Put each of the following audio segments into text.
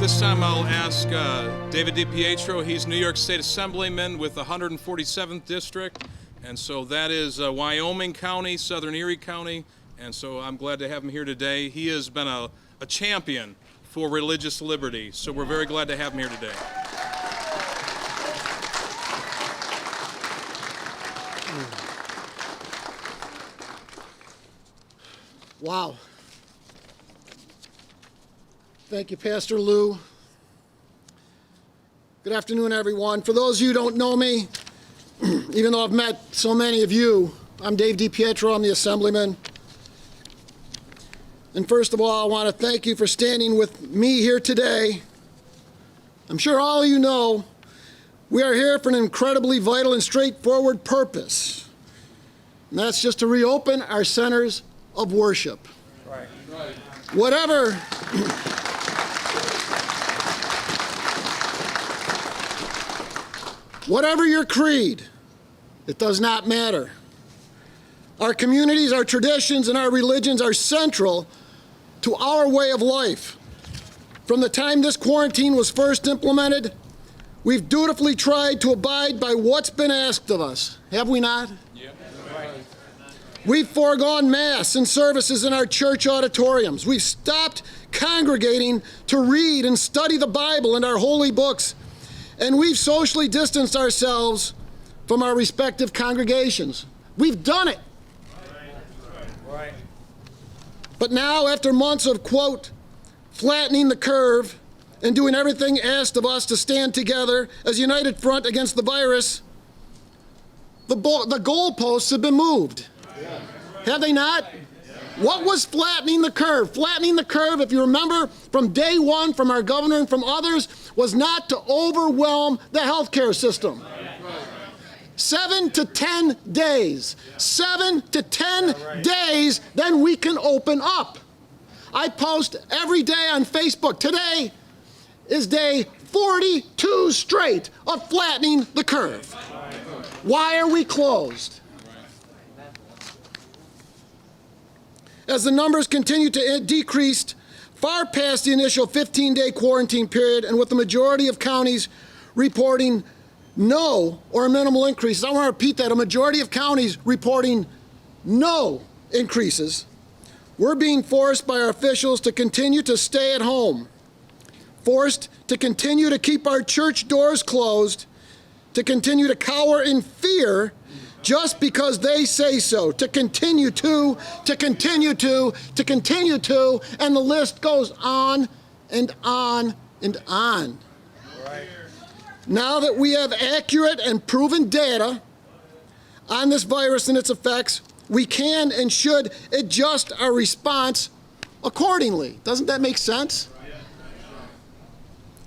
this time I'll ask David DiPietro. He's New York State Assemblyman with the 147th District, and so that is Wyoming County, Southern Erie County, and so I'm glad to have him here today. He has been a champion for religious liberty, so we're very glad to have him here today. Wow. Thank you, Pastor Lou. Good afternoon, everyone. For those of you who don't know me, even though I've met so many of you, I'm Dave DiPietro. I'm the Assemblyman. And first of all, I want to thank you for standing with me here today. I'm sure all of you know we are here for an incredibly vital and straightforward purpose. And that's just to reopen our centers of worship. Right. Whatever your creed, it does not matter. Our communities, our traditions, and our religions are central to our way of life. From the time this quarantine was first implemented, we've dutifully tried to abide by what's been asked of us, have we not? Yep. We've foregone Mass and services in our church auditoriums. We've stopped congregating to read and study the Bible and our holy books. And we've socially distanced ourselves from our respective congregations. We've done it. Right. But now, after months of, quote, flattening the curve and doing everything asked of us to stand together as a united front against the virus, the goalposts have been moved. Have they not? What was flattening the curve? Flattening the curve, if you remember from day one, from our governor and from others, was not to overwhelm the healthcare system. 7 to 10 days. 7 to 10 days, then we can open up. I post every day on Facebook. Today is day 42 straight of flattening the curve. Why are we closed? As the numbers continue to decrease far past the initial 15-day quarantine period, and with the majority of counties reporting no or minimal increases, I want to repeat that, a majority of counties reporting no increases, we're being forced by our officials to continue to stay at home, forced to continue to keep our church doors closed, to continue to cower in fear just because they say so, to continue to, and the list goes on and on and on. Right. Now that we have accurate and proven data on this virus and its effects, we can and should adjust our response accordingly. Doesn't that make sense?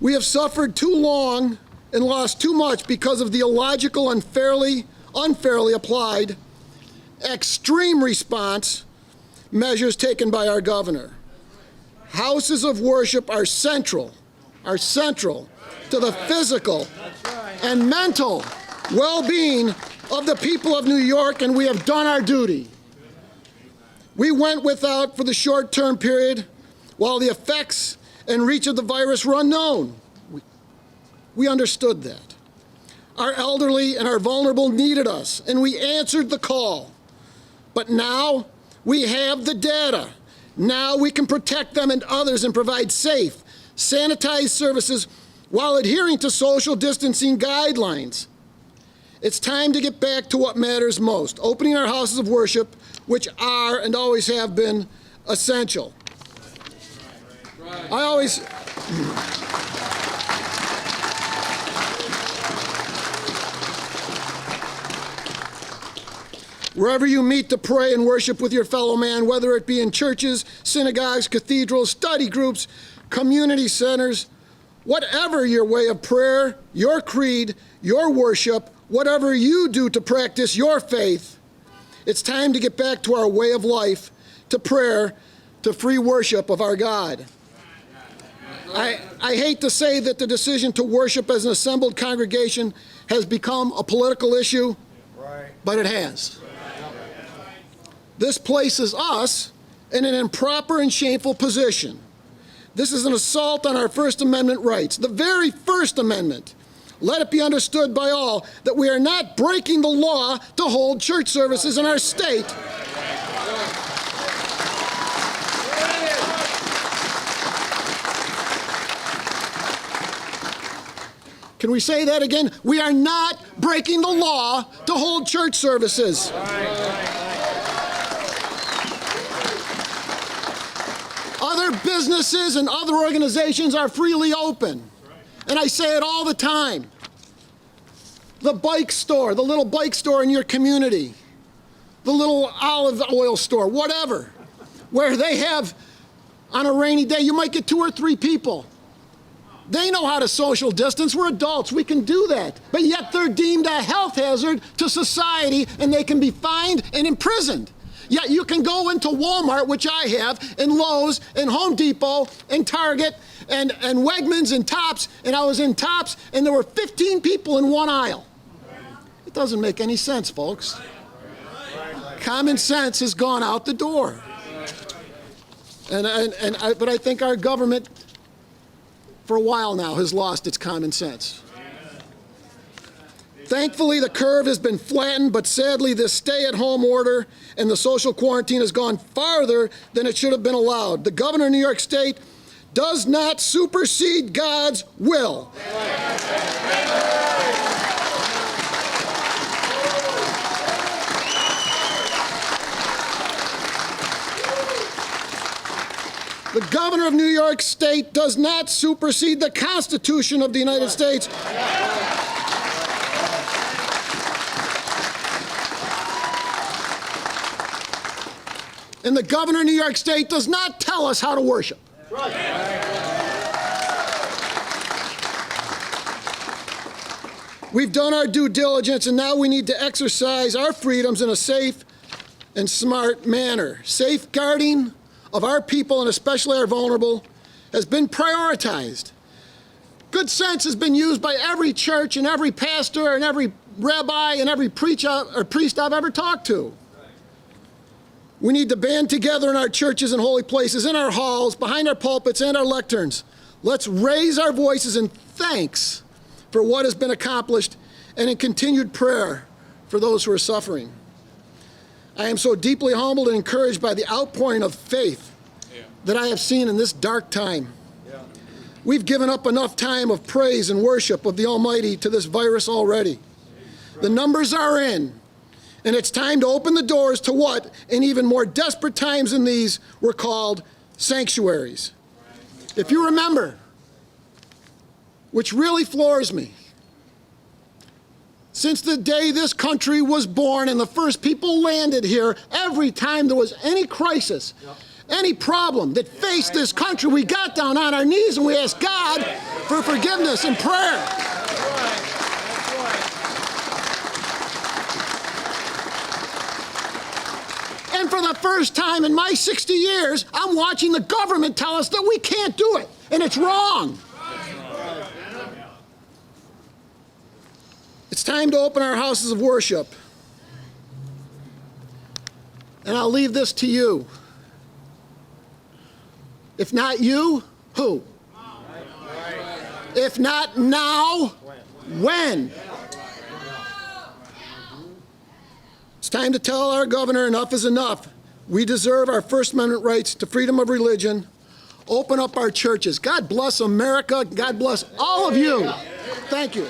We have suffered too long and lost too much because of the illogical, unfairly applied, extreme response measures taken by our governor. Houses of worship are central to the physical and mental well-being of the people of New York, and we have done our duty. We went without for the short-term period while the effects and reach of the virus were unknown. We understood that. Our elderly and our vulnerable needed us, and we answered the call. But now we have the data. Now we can protect them and others and provide safe, sanitized services while adhering to social distancing guidelines. It's time to get back to what matters most, opening our houses of worship, which are and always have been essential. Wherever you meet to pray and worship with your fellow man, whether it be in churches, synagogues, cathedrals, study groups, community centers, whatever your way of prayer, your creed, your worship, whatever you do to practice your faith, it's time to get back to our way of life, to prayer, to free worship of our God. I hate to say that the decision to worship as an assembled congregation has become a political issue, but it has. This places us in an improper and shameful position. This is an assault on our First Amendment rights, the very First Amendment. Let it be understood by all that we are not breaking the law to hold church services in our state. Can we say that again? We are not breaking the law to hold church services. Other businesses and other organizations are freely open. And I say it all the time. The bike store, the little bike store in your community, the little olive oil store, whatever, where they have, on a rainy day, you might get 2 or 3 people. They know how to social distance. We're adults. We can do that. But yet they're deemed a health hazard to society, and they can be fined and imprisoned. Yet you can go into Walmart, which I have, and Lowe's, and Home Depot, and Target, and Wegmans, and Tops, and I was in Tops, and there were 15 people in one aisle. It doesn't make any sense, folks. Common sense has gone out the door. But I think our government, for a while now, has lost its common sense. Thankfully, the curve has been flattened, but sadly, this stay-at-home order and the social quarantine has gone farther than it should have been allowed. The governor of New York State does not supersede God's will. The governor of New York State does not supersede the Constitution of the United States. And the governor of New York State does not tell us how to worship. We've done our due diligence, and now we need to exercise our freedoms in a safe and smart manner. Safeguarding of our people, and especially our vulnerable, has been prioritized. Good sense has been used by every church and every pastor and every rabbi and every priest I've ever talked to. We need to band together in our churches and holy places, in our halls, behind our pulpits and our lecterns. Let's raise our voices in thanks for what has been accomplished and in continued prayer for those who are suffering. I am so deeply humbled and encouraged by the outpouring of faith that I have seen in this dark time. We've given up enough time of praise and worship of the Almighty to this virus already. The numbers are in. And it's time to open the doors to what, in even more desperate times than these, were called sanctuaries. If you remember, which really floors me, since the day this country was born and the first people landed here, every time there was any crisis, any problem that faced this country, we got down on our knees and we asked God for forgiveness and prayer. And for the first time in my 60 years, I'm watching the government tell us that we can't do it, and it's wrong. It's time to open our houses of worship. And I'll leave this to you. If not you, who? If not now, when? It's time to tell our governor enough is enough. We deserve our First Amendment rights to freedom of religion. Open up our churches. God bless America. God bless all of you. Thank you.